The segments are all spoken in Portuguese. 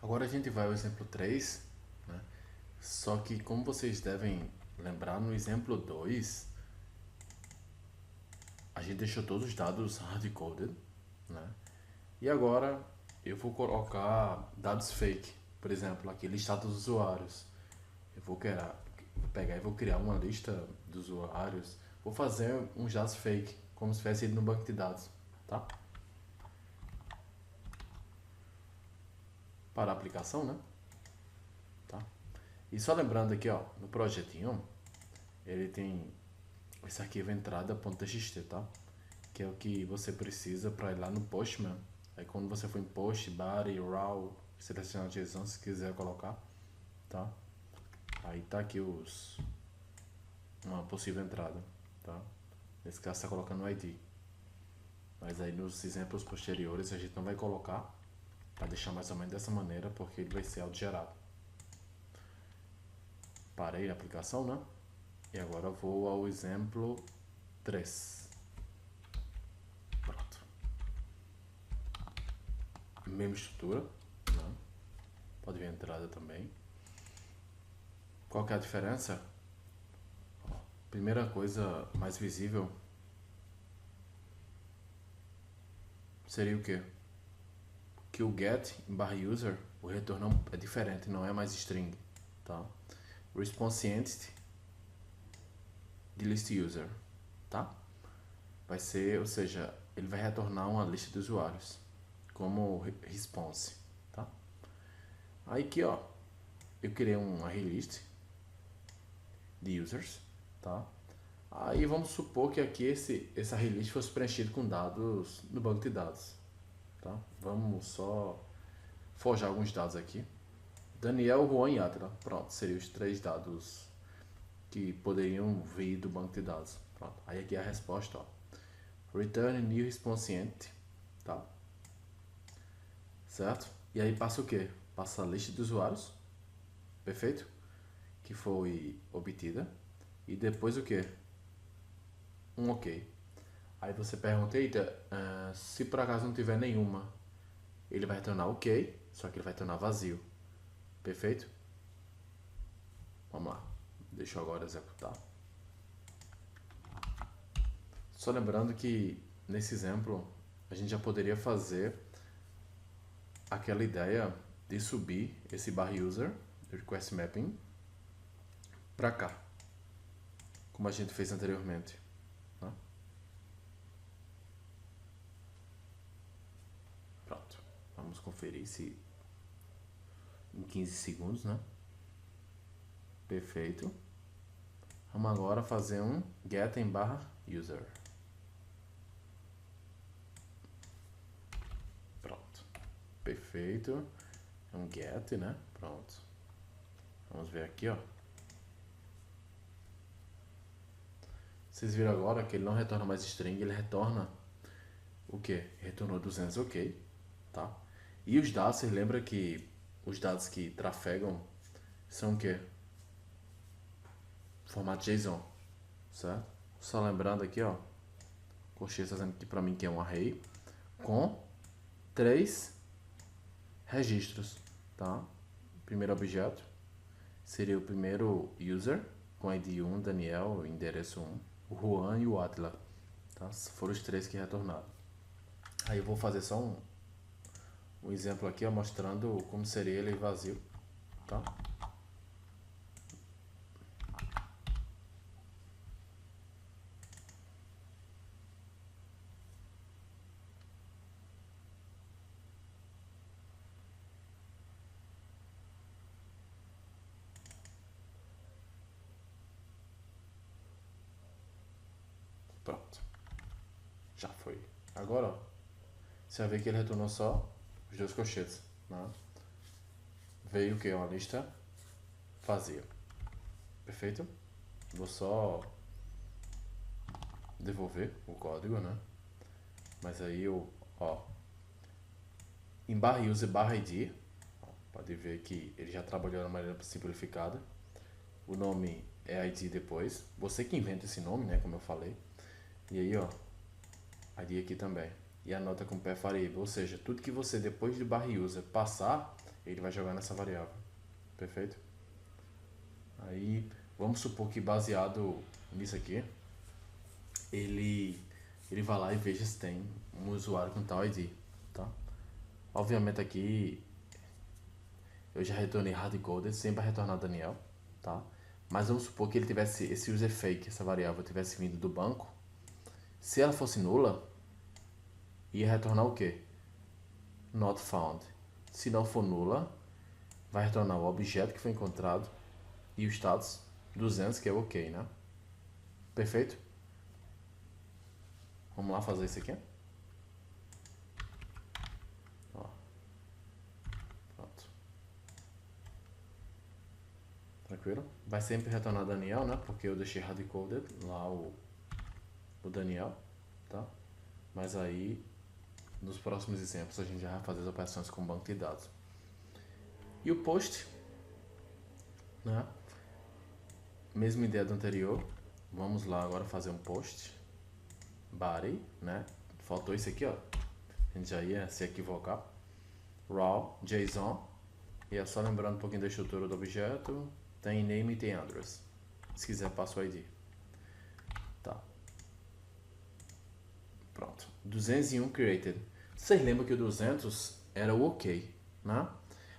Agora a gente vai ao exemplo 3, né? Só que como vocês devem lembrar, no exemplo 2 a gente deixou todos os dados hard-coded, né? E agora eu vou colocar dados fake, por exemplo, aqui listado dos usuários. Vou pegar e vou criar uma lista de usuários, vou fazer uns dados fake, como se tivesse ido no banco de dados, tá? Para a aplicação, né? Tá? E só lembrando aqui, ó, no projetinho, ele tem esse arquivo entrada.txt, tá? Que é o que você precisa para ir lá no Postman. Aí quando você for em Post, Body, Raw, selecionar a JSON se quiser colocar, tá? Aí tá aqui uma possível entrada, tá? Nesse caso está colocando o ID. Mas aí nos exemplos posteriores a gente não vai colocar, para deixar mais ou menos dessa maneira, porque ele vai ser autogerado. Parei a aplicação, né? E agora eu vou ao exemplo 3. Pronto. Mesma estrutura, né? Pode ver a entrada também. Qual que é a diferença? Primeira coisa mais visível seria o quê? Que o get em barra user, o retorno é diferente, não é mais string, tá? Response entity de list user, tá? Vai ser, ou seja, ele vai retornar uma lista de usuários como response, tá? Aí aqui, ó, eu criei uma array de users, tá? Aí vamos supor que aqui essa array list fosse preenchido com dados no banco de dados, tá? Vamos só forjar alguns dados aqui. Daniel, Juan e Atila. Pronto, seriam os 3 dados que poderiam vir do banco de dados. Pronto, aí aqui é a resposta, ó. Return new response entity, tá? Certo? E aí passa o quê? Passa a lista de usuários, perfeito? Que foi obtida. E depois o quê? Um ok. Aí você pergunta, eita, se por acaso não tiver nenhuma, ele vai retornar ok, só que ele vai retornar vazio. Perfeito? Vamos lá. Deixa eu agora executar. Só lembrando que nesse exemplo a gente já poderia fazer aquela ideia de subir esse bar user do request mapping para cá, como a gente fez anteriormente, né? Pronto, vamos conferir se em 15 segundos, né? Perfeito. Vamos agora fazer um get em barra user. Pronto, perfeito. É um get, né? Pronto. Vamos ver aqui, ó. Vocês viram agora que ele não retorna mais string, ele retorna o que? Retornou 200, ok, tá? E os dados, vocês lembram que os dados que trafegam são o que? Formato JSON, certo? Só lembrando aqui, ó, o Coxinha está dizendo aqui para mim que é um array com 3 registros, tá? Primeiro objeto seria o primeiro user com ID 1, Daniel, endereço 1, o Juan e o Atila, tá? Foram os 3 que retornaram. Aí eu vou fazer só um exemplo aqui, ó, mostrando como seria ele vazio, tá? Pronto, já foi. Agora, ó, você vai ver que ele retornou só os 2 colchetes, né? Veio o que? Uma lista vazia. Perfeito? Vou só devolver o código, né? Mas aí eu, ó, em barra user barra id, ó, pode ver que ele já trabalhou de uma maneira simplificada. O nome é id depois. Você que inventa esse nome, né? Como eu falei. E aí, ó, id aqui também. E anota com path variable, ou seja, tudo que você depois de barra user passar, ele vai jogar nessa variável, perfeito? Aí, vamos supor que baseado nisso aqui, ele vai lá e veja se tem um usuário com tal ID, tá? Obviamente aqui, eu já retornei hardcoded, sempre vai retornar Daniel, tá? Mas vamos supor que ele tivesse esse user fake, essa variável tivesse vindo do banco. Se ela fosse nula, ia retornar o quê? Not found. Se não for nula, vai retornar o objeto que foi encontrado e o status 200, que é ok, né? Perfeito? Vamos lá fazer isso aqui. Ó. Pronto. Tranquilo? Vai sempre retornar Daniel, né? Porque eu deixei hardcoded lá o Daniel, tá? Mas aí, nos próximos exemplos, a gente já vai fazer as operações com banco de dados. E o post, né? Mesma ideia do anterior. Vamos lá agora fazer um post body, né? Faltou isso aqui, ó. A gente já ia se equivocar. Raw, JSON. E é só lembrando um pouquinho da estrutura do objeto. Tem name e tem address. Se quiser, passo o ID. Tá. Pronto. 201 created. Vocês lembram que o 200 era o OK, né?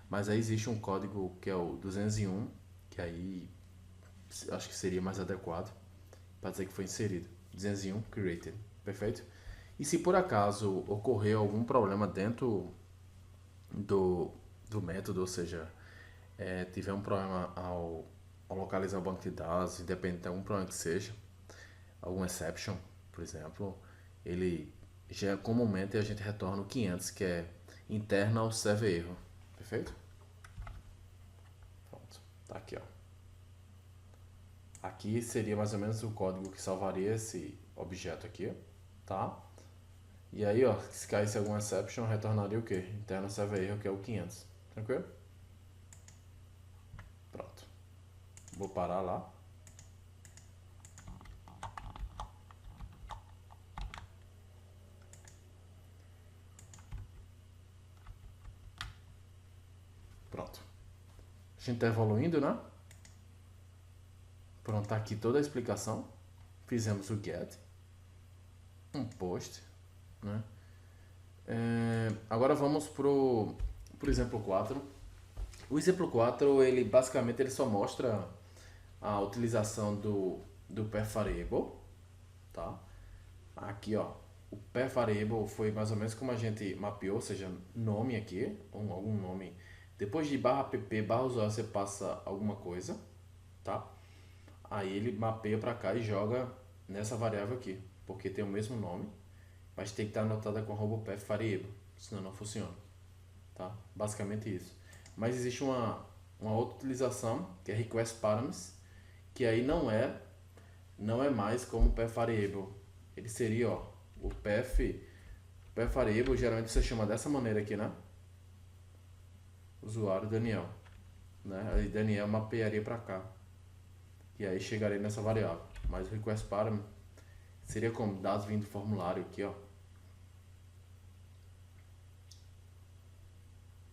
Mas aí existe um código que é o 201, que aí acho que seria mais adequado para dizer que foi inserido. 201 created. Perfeito? E se por acaso ocorrer algum problema dentro do método, ou seja, tiver um problema ao localizar o banco de dados, independente de algum problema que seja, algum exception, por exemplo, ele já comumente a gente retorna o 500, que é internal serve erro. Perfeito? Pronto. Tá aqui, ó. Aqui seria mais ou menos o código que salvaria esse objeto aqui, tá? E aí, ó, se caísse algum exception, retornaria o quê? Internal serve erro, que é o 500. Tranquilo? Pronto. Vou parar lá. Pronto. A gente está evoluindo, né? Pronto, tá aqui toda a explicação. Fizemos o get, um post, né? Agora vamos pro exemplo 4. O exemplo 4, ele basicamente ele só mostra a utilização do path variable, tá? Aqui, ó, o path variable foi mais ou menos como a gente mapeou, ou seja, nome aqui, algum nome. Depois de /pp, /usuário, você passa alguma coisa, tá? Aí ele mapeia para cá e joga nessa variável aqui, porque tem o mesmo nome, mas tem que estar anotada com @path variable, senão não funciona, tá? Basicamente isso. Mas existe uma outra utilização, que é request parameters, que aí não é mais como path variable. Ele seria, ó, o path variable, geralmente você chama dessa maneira aqui, né? Usuário Daniel, né? Aí Daniel mapearia para cá. E aí chegaria nessa variável. Mas o request parameter seria como dados vindo do formulário aqui, ó.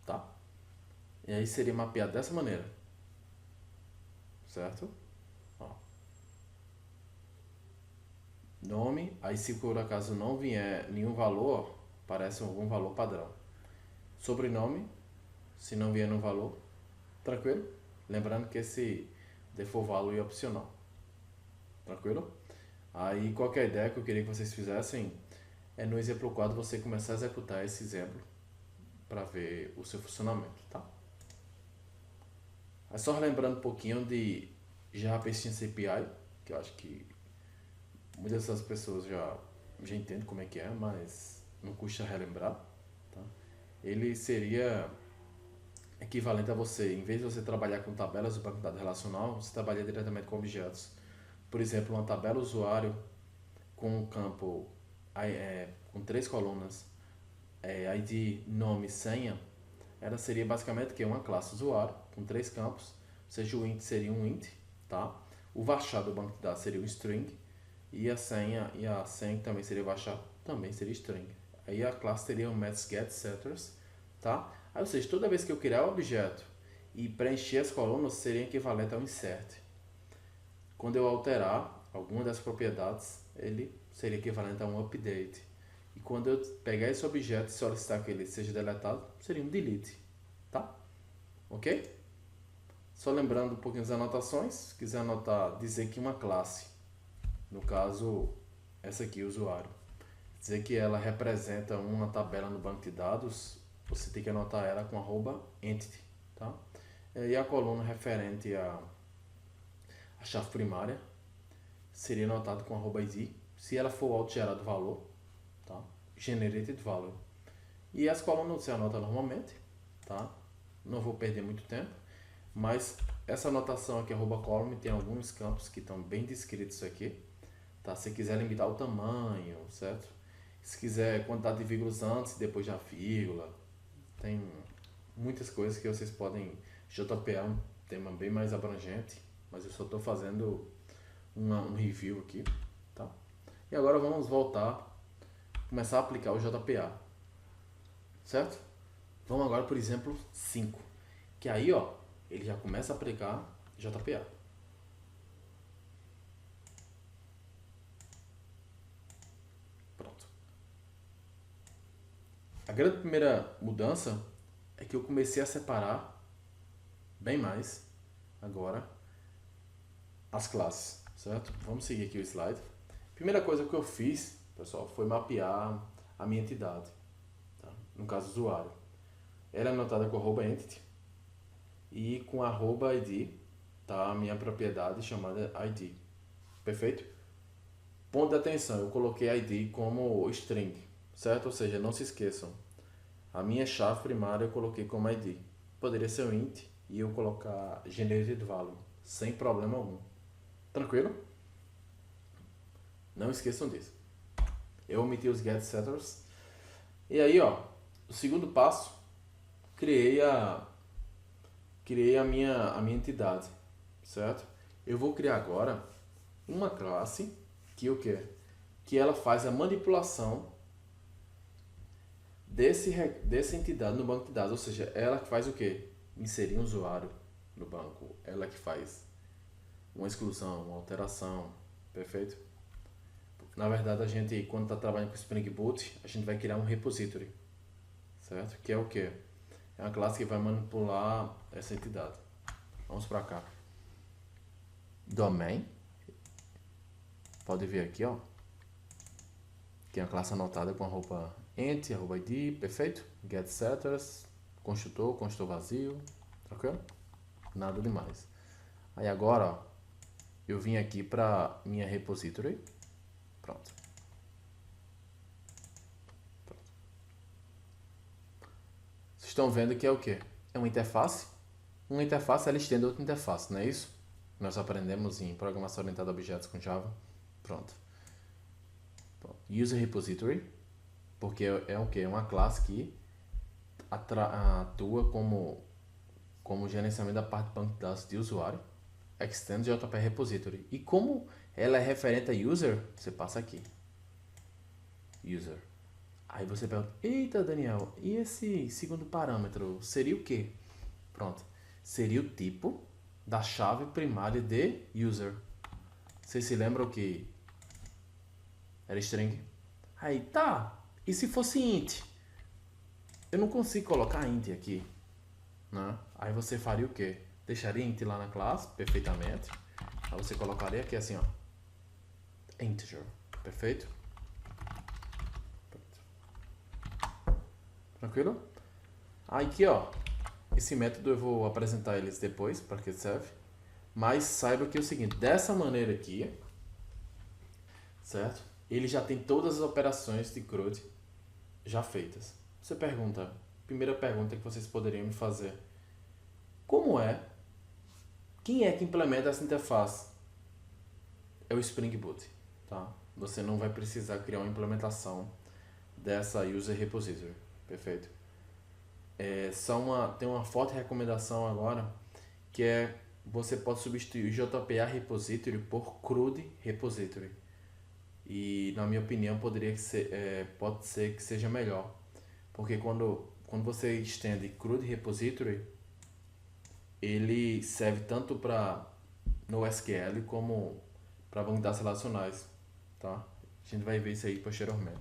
Tá? E aí seria mapeado dessa maneira. Certo? Ó. Nome, aí se por acaso não vier nenhum valor, ó, aparece algum valor padrão. Sobrenome, se não vier nenhum valor, tranquilo? Lembrando que esse default value é opcional. Tranquilo? Aí qualquer ideia que eu queria que vocês fizessem é no exemplo 4 você começar a executar esse exemplo para ver o seu funcionamento, tá? É só lembrando um pouquinho de Java Persistence API, que eu acho que muitas dessas pessoas já entendem como é que é, mas não custa relembrar, tá? Ele seria equivalente a você, em vez de você trabalhar com tabelas do banco de dados relacional, você trabalha diretamente com objetos. Por exemplo, uma tabela usuário com um campo com 3 colunas, ID, nome, senha, ela seria basicamente que uma classe usuário com 3 campos, ou seja, o int seria um int, tá? O varchar do banco de dados seria um string e a senha que também seria varchar também seria string. Aí a classe teria um methods get setters, tá? Aí, ou seja, toda vez que eu criar o objeto e preencher as colunas, seria equivalente ao insert. Quando eu alterar alguma das propriedades, ele seria equivalente a um update. E quando eu pegar esse objeto e solicitar que ele seja deletado, seria um delete. Tá? Ok? Só lembrando um pouquinho das anotações, se quiser anotar, dizer que uma classe, no caso, essa aqui, usuário, dizer que ela representa uma tabela no banco de dados, você tem que anotar ela com @entity, tá? E a coluna referente à chave primária seria anotada com @id, se ela for auto-gerado valor, tá? Generated value. E as colunas você anota normalmente, tá? Não vou perder muito tempo, mas essa anotação aqui, @column, tem alguns campos que estão bem descritos aqui, tá? Se quiser limitar o tamanho, certo? Se quiser quantidade de vírgulas antes e depois da vírgula, tem muitas coisas que vocês podem. JPA é um tema bem mais abrangente, mas eu só estou fazendo um review aqui, tá? E agora vamos voltar, começar a aplicar o JPA, certo? Vamos agora por exemplo 5, que aí ó, ele já começa a aplicar JPA. Pronto. A grande primeira mudança é que eu comecei a separar bem mais agora as classes, certo? Vamos seguir aqui o slide. Primeira coisa que eu fiz, pessoal, foi mapear a minha entidade, tá? No caso usuário. Ela é anotada com @entity e com @id, tá? A minha propriedade chamada id. Perfeito? Ponto de atenção, eu coloquei id como string, certo? Ou seja, não se esqueçam, a minha chave primária eu coloquei como id. Poderia ser um int e eu colocar generated value, sem problema algum. Tranquilo? Não esqueçam disso. Eu omiti os get setters. E aí, ó, o segundo passo, criei a minha entidade, certo? Eu vou criar agora uma classe que o quê? Que ela faz a manipulação dessa entidade no banco de dados, ou seja, ela que faz o quê? Inserir um usuário no banco, ela que faz uma exclusão, uma alteração, perfeito? Na verdade, a gente, quando está trabalhando com Spring Boot, a gente vai criar um repository, certo? Que é o quê? É uma classe que vai manipular essa entidade. Vamos para cá. Domain. Pode ver aqui, ó. Que é a classe anotada com @ent, @id, perfeito? Get setters, construtor vazio, tranquilo? Nada demais. Aí agora, ó, eu vim aqui para minha repository. Pronto. Vocês estão vendo que é o quê? É uma interface. Uma interface ela estende outra interface, não é isso? Nós aprendemos em programação orientada a objetos com Java. Pronto. User repository, porque é o que? É uma classe que atua como gerenciamento da parte de banco de dados de usuário. Extend JPA repository. E como ela é referente a user, você passa aqui. User. Aí você pergunta, eita Daniel, e esse segundo parâmetro seria o quê? Pronto. Seria o tipo da chave primária de user. Vocês se lembram que era string? Aí tá. E se fosse int? Eu não consigo colocar int aqui, né? Aí você faria o quê? Deixaria int lá na classe, perfeitamente. Aí você colocaria aqui assim, ó. Integer. Perfeito? Tranquilo? Aí aqui, ó. Esse método eu vou apresentar eles depois, para que serve. Mas saiba que é o seguinte, dessa maneira aqui, certo? Ele já tem todas as operações de CRUD já feitas. Você pergunta, primeira pergunta que vocês poderiam me fazer. Como é? Quem é que implementa essa interface? É o Spring Boot, tá? Você não vai precisar criar uma implementação dessa User Repository, perfeito? Tem uma forte recomendação agora, que é você pode substituir o JPA Repository por CRUD Repository. E na minha opinião pode ser que seja melhor, porque quando quando você estende CRUD repository, ele serve tanto para no SQL como para banco de dados relacionais, tá? A gente vai ver isso aí posteriormente.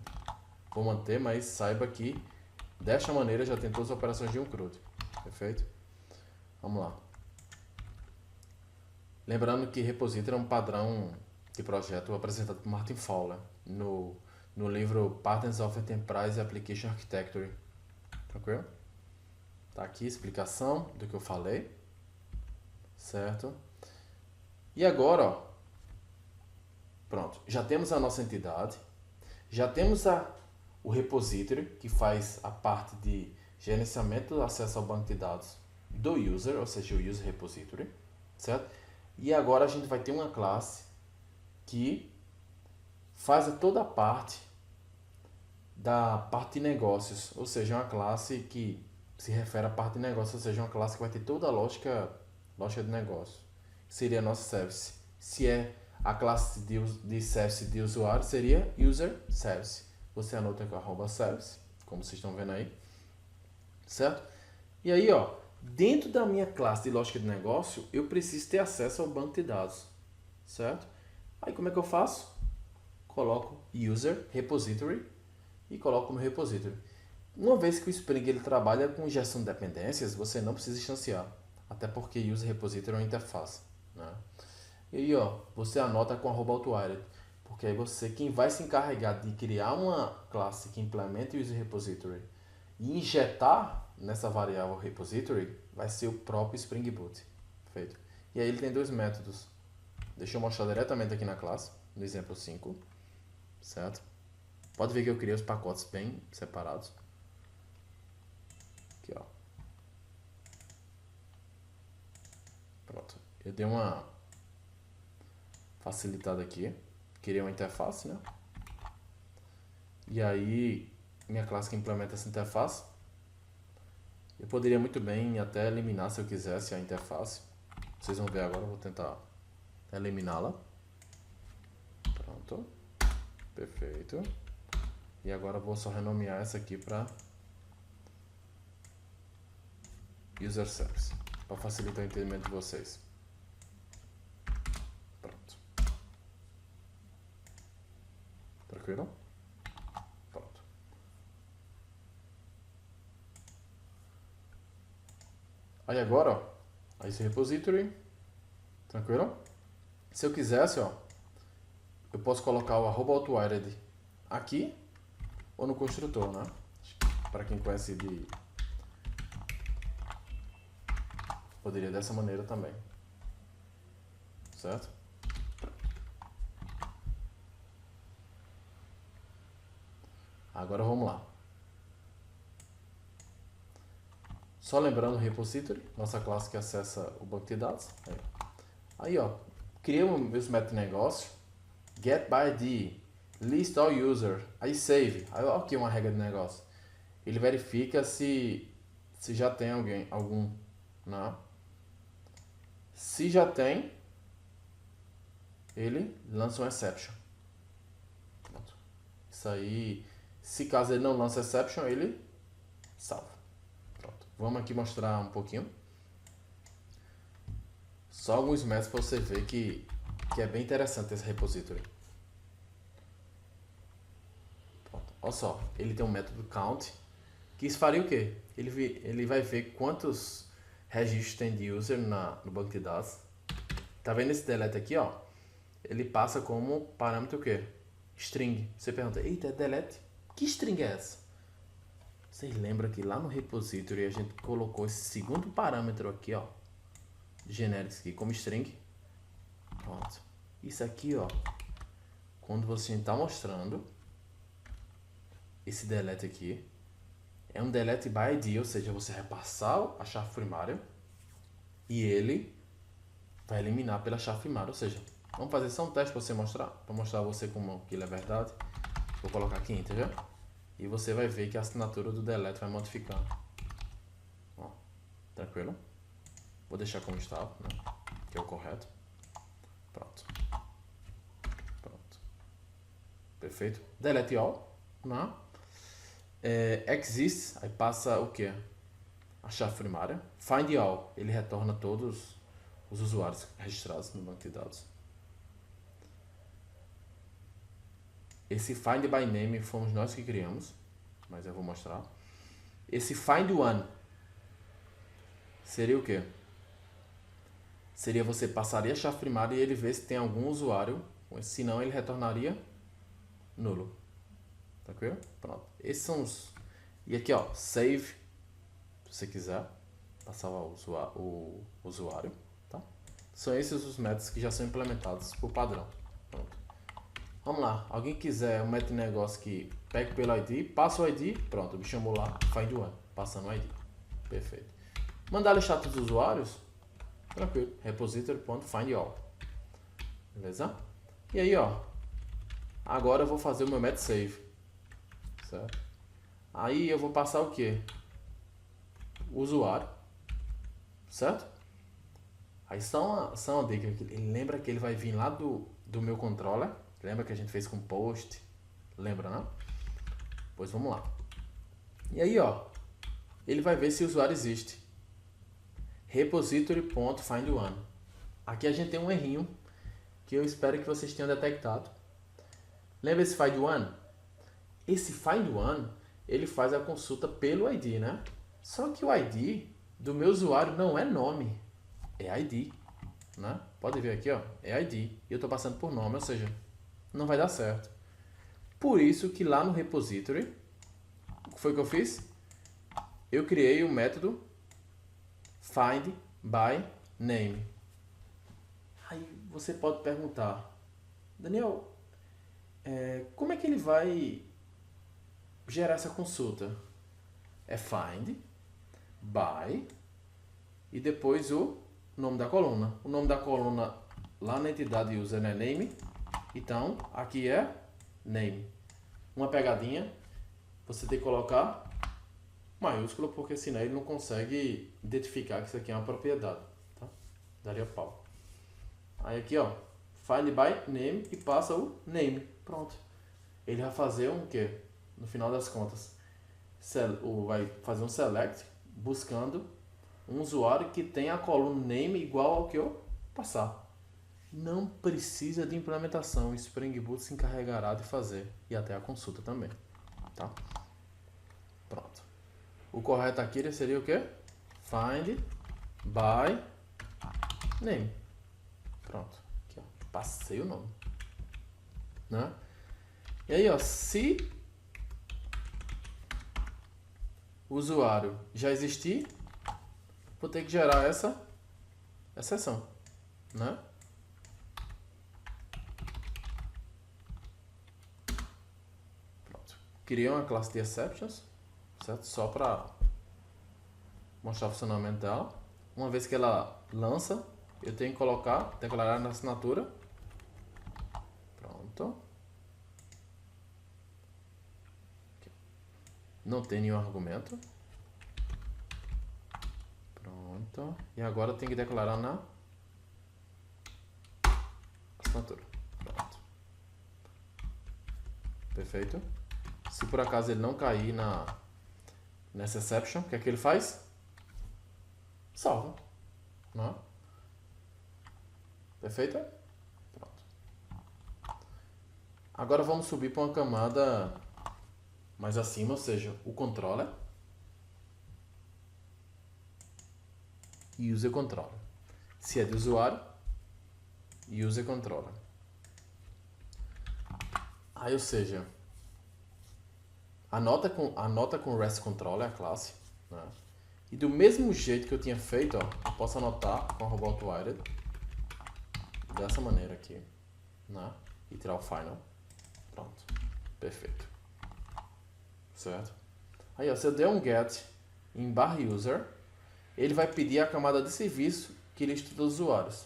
Vou manter, mas saiba que desta maneira já tem todas as operações de um CRUD, perfeito? Vamos lá. Lembrando que repository é um padrão de projeto apresentado por Martin Fowler no livro Patterns of Enterprise Application Architecture. Tranquilo? Tá aqui a explicação do que eu falei. Certo? E agora, ó, pronto. Já temos a nossa entidade. Já temos o repository, que faz a parte de gerenciamento do acesso ao banco de dados do user, ou seja, o user repository. Certo? E agora a gente vai ter uma classe que faz toda a parte da parte de negócios, ou seja, uma classe que se refere à parte de negócios, ou seja, uma classe que vai ter toda a lógica de negócio. Seria a nossa service. Se é a classe de service de usuário, seria user service. Você anota com @service, como vocês estão vendo aí, certo? E aí, ó, dentro da minha classe de lógica de negócio, eu preciso ter acesso ao banco de dados, certo? Aí como é que eu faço? Coloco user repository e coloco no repository. Uma vez que o Spring ele trabalha com injeção de dependências, você não precisa instanciar, até porque user repository é uma interface, né? E aí, ó, você anota com @outwired, porque aí quem vai se encarregar de criar uma classe que implemente o user repository e injetar nessa variável repository vai ser o próprio Spring Boot, feito. E aí ele tem dois métodos. Deixa eu mostrar diretamente aqui na classe, no exemplo 5, certo? Pode ver que eu criei os pacotes bem separados. Aqui, ó. Pronto. Eu dei uma facilitada aqui. Criei uma interface, né? E aí, minha classe que implementa essa interface. Eu poderia muito bem até eliminar se eu quisesse a interface. Vocês vão ver agora, eu vou tentar eliminá-la. Pronto. Perfeito. E agora eu vou só renomear essa aqui para user service, para facilitar o entendimento de vocês. Pronto. Tranquilo? Pronto. Aí agora, ó, aí esse repository, tranquilo? Se eu quisesse, ó, eu posso colocar o @outwired aqui ou no construtor, né? Para quem conhece poderia dessa maneira também, certo? Agora vamos lá. Só lembrando o repository, nossa classe que acessa o banco de dados. Aí ó, criei meus métodos de negócio, get by ID, list all user, aí save. Aí ó, aqui uma regra de negócio. Ele verifica se já tem algum, né? Se já tem, ele lança um exception. Pronto. Isso aí, se caso ele não lança exception, ele salva. Pronto. Vamos aqui mostrar um pouquinho. Só alguns métodos para você ver que é bem interessante esse repository. Pronto. Olha só, ele tem um método count, que isso faria o quê? Ele vai ver quantos registros tem de user no banco de dados. Tá vendo esse delete aqui, ó? Ele passa como parâmetro o quê? String. Você pergunta, eita, é delete? Que string é essa? Vocês lembram que lá no repository a gente colocou esse segundo parâmetro aqui, ó, generics aqui, como string? Pronto. Isso aqui, ó, quando você está mostrando esse delete aqui, é um delete by ID, ou seja, você vai passar a chave primária e ele vai eliminar pela chave primária, ou seja, vamos fazer só um teste para você mostrar, para mostrar a você como aquilo é verdade. Vou colocar aqui integer e você vai ver que a assinatura do delete vai modificar. Ó, tranquilo? Vou deixar como estava, né? Que é o correto. Pronto. Pronto. Perfeito. Delete all, né? Exists, aí passa o quê? A chave primária. Find all, ele retorna todos os usuários registrados no banco de dados. Esse find by name fomos nós que criamos, mas eu vou mostrar. Esse find one seria o quê? Seria você passaria a chave primária e ele vê se tem algum usuário, se não ele retornaria nulo. Tranquilo? Pronto. Esses são os... E aqui ó, save, se você quiser, para salvar o usuário, tá? São esses os métodos que já são implementados por padrão. Pronto. Vamos lá, alguém quiser um método de negócio que pegue pelo ID, passa o ID, pronto, me chamou lá, find one, passando o ID. Perfeito. Mandar listar todos os usuários, tranquilo, repository.findAll. Beleza? E aí, ó, agora eu vou fazer o meu método save, certo? Aí eu vou passar o que? O usuário, certo? Aí só uma dica, ele lembra que ele vai vir lá do meu controller. Lembra que a gente fez com post? Lembra, não? Pois vamos lá. E aí, ó, ele vai ver se o usuário existe. Repository.findOne. Aqui a gente tem um errinho que eu espero que vocês tenham detectado. Lembra esse find one? Esse find one, ele faz a consulta pelo ID, né? Só que o ID do meu usuário não é nome, é ID, né? Pode ver aqui, ó, é ID. E eu estou passando por nome, ou seja, não vai dar certo. Por isso que lá no repository, o que foi que eu fiz? Eu criei o método find by name. Aí você pode perguntar, Daniel, como é que ele vai gerar essa consulta? É find by e depois o nome da coluna. O nome da coluna lá na entidade user é name, então aqui é name. Uma pegadinha, você tem que colocar maiúsculo, porque senão ele não consegue identificar que isso aqui é uma propriedade, tá? Daria pau. Aí aqui, ó, find by name e passa o name, pronto. Ele vai fazer um quê? No final das contas, vai fazer um select buscando um usuário que tenha a coluna name igual ao que eu passar. Não precisa de implementação, o Spring Boot se encarregará de fazer e até a consulta também, tá? Pronto. O correto aqui seria o quê? Find by name. Pronto. Aqui, ó. Passei o nome, né? E aí, ó, se o usuário já existir, vou ter que gerar essa exceção, né? Pronto. Criei uma classe de exceptions, certo? Só para mostrar o funcionamento dela. Uma vez que ela lança, eu tenho que colocar, declarar na assinatura. Pronto. Não tem nenhum argumento. Pronto. E agora tem que declarar na assinatura. Pronto. Perfeito. Se por acaso ele não cair nessa exception, o que é que ele faz? Salva. Não? Perfeito? Pronto. Agora vamos subir para uma camada mais acima, ou seja, o controller e user controller. Se é de usuário, user controller. Aí, ou seja, anota com REST controller a classe, né? E do mesmo jeito que eu tinha feito, ó, eu posso anotar com a @outwired dessa maneira aqui, né? E tirar o final. Pronto. Perfeito. Certo? Aí, ó, se eu der um get em /user, ele vai pedir a camada de serviço que lista os usuários.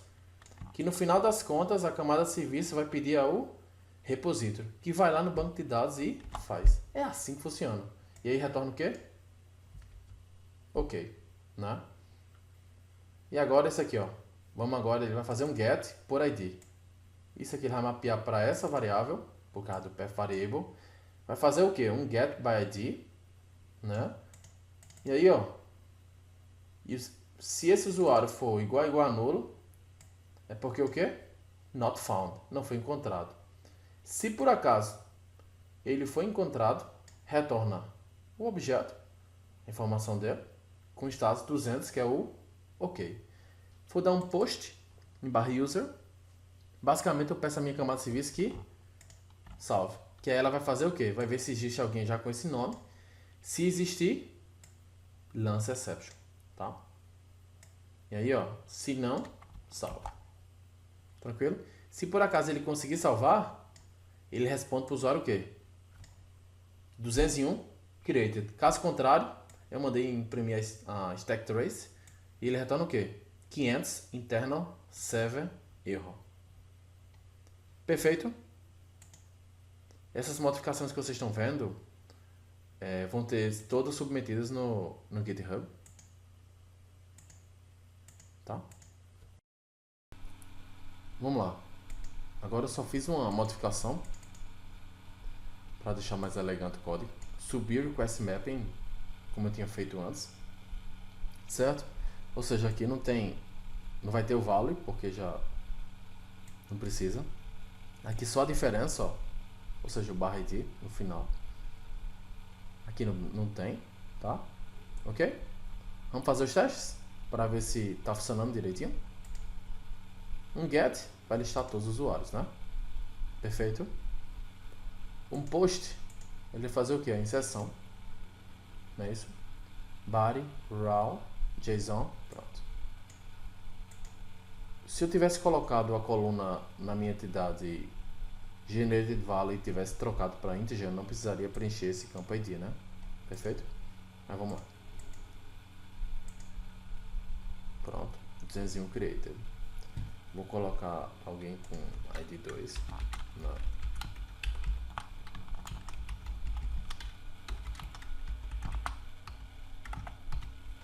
Que no final das contas, a camada de serviço vai pedir ao repository, que vai lá no banco de dados e faz. É assim que funciona. E aí retorna o quê? Ok, né? E agora esse aqui, ó. Vamos agora, ele vai fazer um get por ID. Isso aqui ele vai mapear para essa variável, por causa do path variable. Vai fazer o quê? Um get by ID. né? E aí, ó, se esse usuário for igual a nulo, é porque o quê? Not found, não foi encontrado. Se por acaso ele foi encontrado, retorna o objeto, a informação dele, com status 200, que é o OK. Vou dar um post em /user. Basicamente eu peço a minha camada de serviço que salve. Que aí ela vai fazer o quê? Vai ver se existe alguém já com esse nome. Se existir, lança exception, tá? E aí, ó, se não, salva. Tranquilo? Se por acaso ele conseguir salvar, ele responde para o usuário o quê? 201 created. Caso contrário, eu mandei imprimir a stack trace e ele retorna o quê? 500 internal server error. Perfeito? Essas modificações que vocês estão vendo vão ter todas submetidas no GitHub. Tá? Vamos lá. Agora eu só fiz uma modificação para deixar mais elegante o código. Subir o request mapping como eu tinha feito antes. Certo? Ou seja, aqui não vai ter o value, porque já não precisa. Aqui só a diferença, ó, ou seja, o /id no final. Aqui não tem, tá? Ok? Vamos fazer os testes para ver se está funcionando direitinho. Um get vai listar todos os usuários, né? Perfeito. Um post, ele vai fazer o que? A inserção. Não é isso? Body, raw, JSON, pronto. Se eu tivesse colocado a coluna na minha entidade generated value e tivesse trocado para integer, eu não precisaria preencher esse campo ID, né? Perfeito? Mas vamos lá. Pronto, 201 created. Vou colocar alguém com ID 2. Não.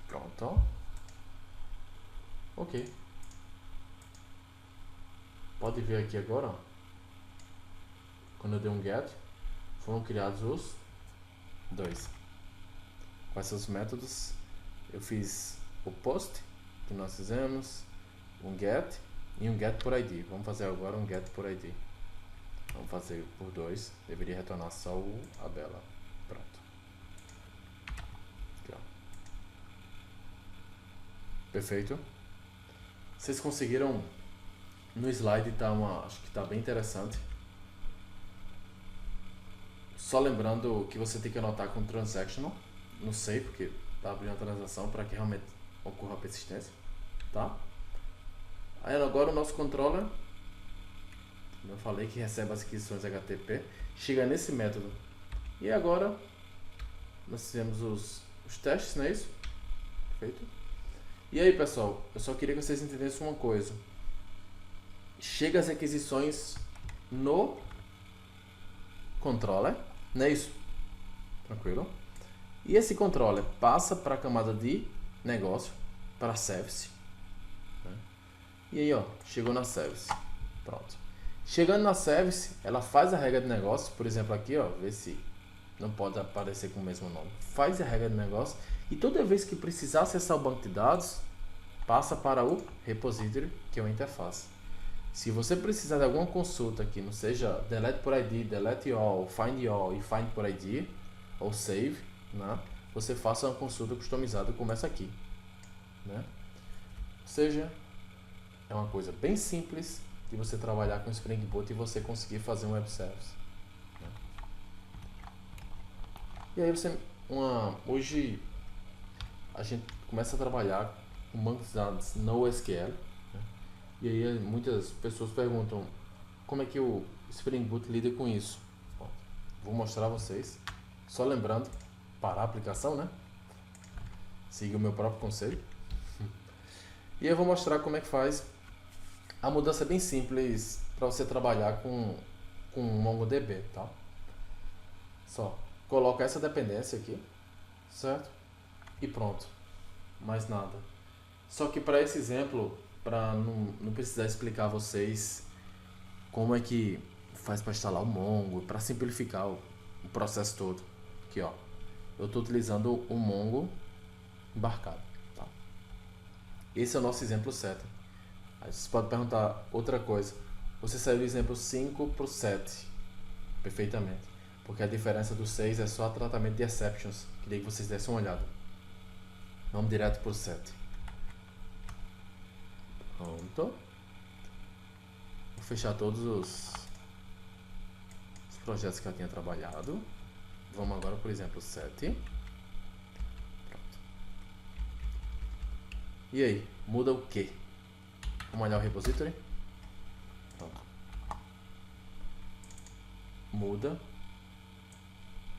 Pronto. Ok. Pode ver aqui agora, ó. Quando eu dei um get, foram criados os dois. Quais são os métodos? Eu fiz o post, que nós fizemos, um get e um get por ID. Vamos fazer agora um get por ID. Vamos fazer por 2. Deveria retornar só a Bela. Pronto. Aqui, ó. Perfeito. Vocês conseguiram? No slide tá acho que tá bem interessante. Só lembrando que você tem que anotar com transactional no save, porque tá abrindo a transação para que realmente ocorra a persistência, tá? Aí agora o nosso controller, como eu falei, que recebe as requisições HTTP, chega nesse método. E agora nós fizemos os testes, não é isso? Perfeito? E aí, pessoal, eu só queria que vocês entendessem uma coisa. Chega as requisições no controller, não é isso? Tranquilo? E esse controller passa para a camada de negócio, para a service. Né? E aí, ó, chegou na service. Pronto. Chegando na service, ela faz a regra de negócio. Por exemplo, aqui, ó, vê se não pode aparecer com o mesmo nome. Faz a regra de negócio e toda vez que precisar acessar o banco de dados, passa para o repository, que é uma interface. Se você precisar de alguma consulta que não seja delete por ID, delete all, find all e find por ID, ou save, né? Você faça uma consulta customizada como essa aqui, né? Ou seja, é uma coisa bem simples de você trabalhar com Spring Boot e você conseguir fazer um web service, né? E aí hoje a gente começa a trabalhar com bancos de dados NoSQL, né? E aí muitas pessoas perguntam como é que o Spring Boot lida com isso. Bom, vou mostrar a vocês. Só lembrando, parar a aplicação, né? Siga o meu próprio conselho. E eu vou mostrar como é que faz. A mudança é bem simples para você trabalhar com MongoDB, tá? Só coloca essa dependência aqui, certo? E pronto. Mais nada. Só que para esse exemplo, para não precisar explicar a vocês como é que faz para instalar o Mongo, para simplificar o processo todo. Aqui, ó. eu estou utilizando o Mongo embarcado. Tá? Esse é o nosso exemplo 7. Aí você pode perguntar outra coisa. Você saiu do exemplo 5 para o 7 perfeitamente. Porque a diferença do 6 é só tratamento de exceptions. Queria que vocês dessem uma olhada. Vamos direto para o 7. Pronto. Vou fechar todos os projetos que eu tinha trabalhado. Vamos agora, por exemplo, 7. Pronto. E aí, muda o quê? Vamos olhar o repository. Pronto. Muda.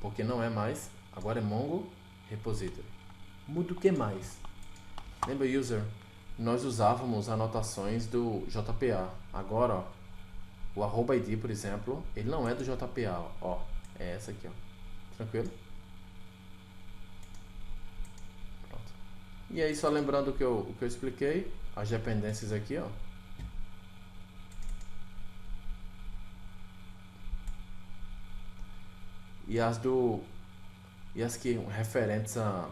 Porque não é mais. Agora é Mongo repository. Muda o que mais? Lembra, user? Nós usávamos anotações do JPA. Agora, ó, o arroba ID, por exemplo, ele não é do JPA, ó. É essa aqui, ó. Tranquilo? Pronto. E aí, só lembrando o que eu expliquei, as dependências aqui, ó. E as que referentes a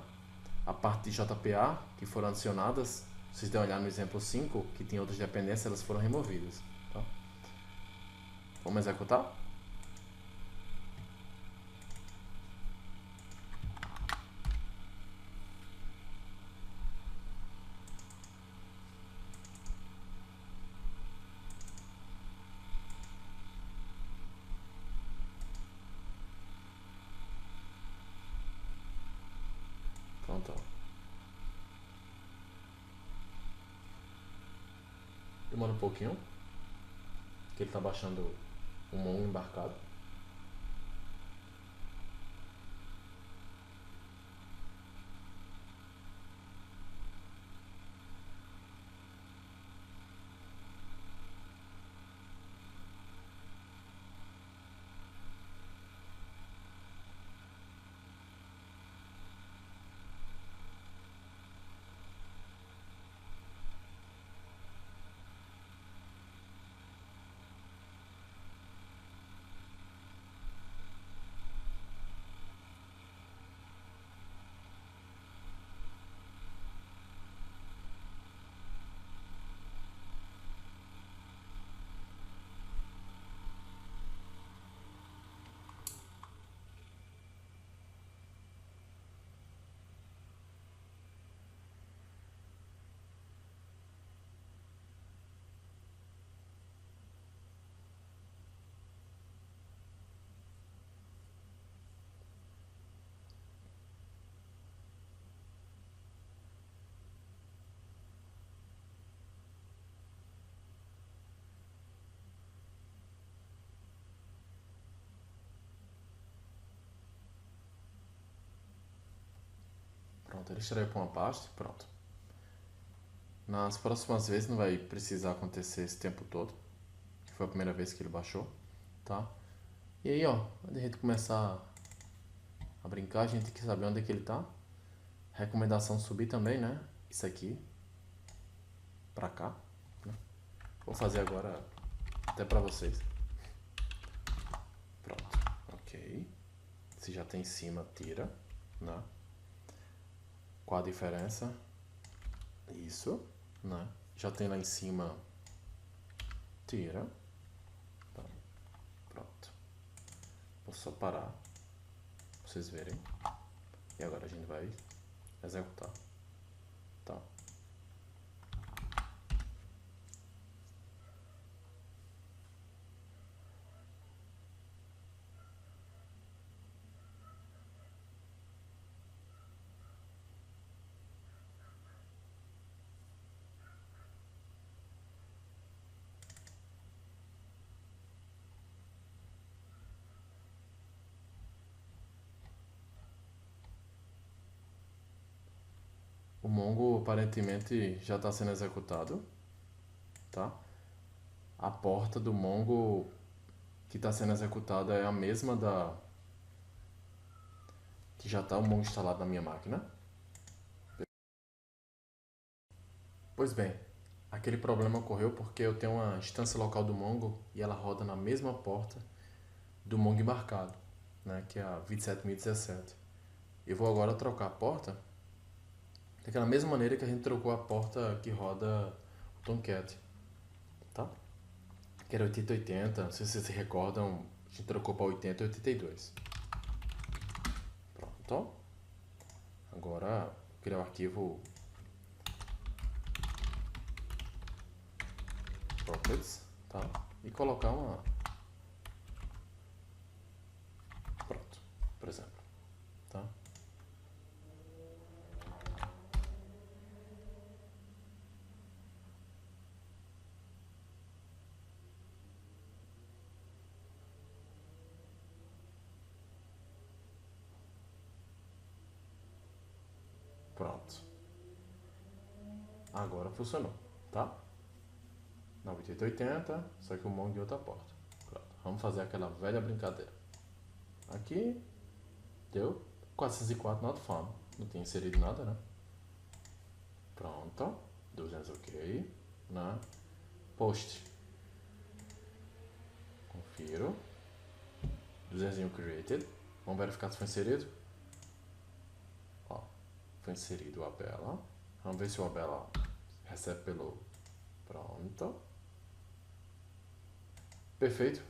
parte de JPA, que foram adicionadas, vocês devem olhar no exemplo 5, que tem outras dependências, elas foram removidas. Tá? Vamos executar? Pronto. Demora um pouquinho, que ele está baixando o Mongo embarcado. Pronto, ele extraiu para uma pasta, pronto. Nas próximas vezes não vai precisar acontecer esse tempo todo, que foi a primeira vez que ele baixou, tá? E aí, ó, antes de a gente começar a brincar, a gente tem que saber onde é que ele tá. Recomendação subir também, né? Isso aqui, pra cá, né? Vou fazer agora até pra vocês. Pronto, ok. Se já tem em cima, tira, né? Qual a diferença? Isso, né? Já tem lá em cima, tira. Tá. Pronto. Vou só parar pra vocês verem. E agora a gente vai executar. Tá. O Mongo aparentemente já está sendo executado, tá? A porta do Mongo que está sendo executada é a mesma da que já está o Mongo instalado na minha máquina. Pois bem, aquele problema ocorreu porque eu tenho uma instância local do Mongo e ela roda na mesma porta do Mongo embarcado, né? Que é a 27017. Eu vou agora trocar a porta daquela mesma maneira que a gente trocou a porta que roda o Tomcat, tá? Que era 8080, não sei se vocês se recordam, a gente trocou para 80 e 82. Pronto. Agora, criar o arquivo properties, tá? E colocar uma... Pronto, por exemplo, tá? Pronto. Agora funcionou, tá? 9880, só que o Mongo em outra porta. Pronto. Vamos fazer aquela velha brincadeira. Aqui, deu 404 not found. Não tinha inserido nada, né? Pronto. 200 ok. Na post. Confiro. 201 created. Vamos verificar se foi inserido. Ó, foi inserido o Abela. Vamos ver se o Abela recebe pelo... Pronto. Perfeito.